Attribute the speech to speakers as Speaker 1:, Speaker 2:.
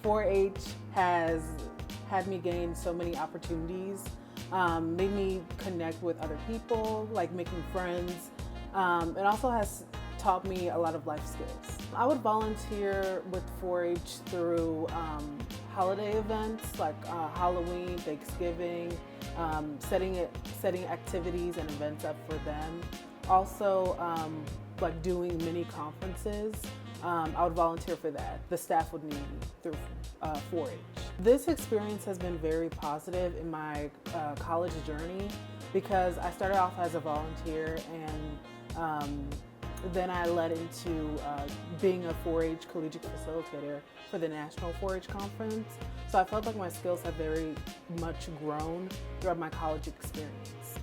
Speaker 1: 4-H has had me gain so many opportunities, made me connect with other people, like making friends. It also has taught me a lot of life skills. I would volunteer with 4-H through holiday events like Halloween, Thanksgiving, setting activities and events up for them. Also, like doing mini conferences. I would volunteer for that. The staff would need me through 4-H. This experience has been very positive in my college journey because I started off as a volunteer and then I led into being a 4-H collegiate facilitator for the National 4-H Conference. So I felt like my skills have very much grown throughout my college experience.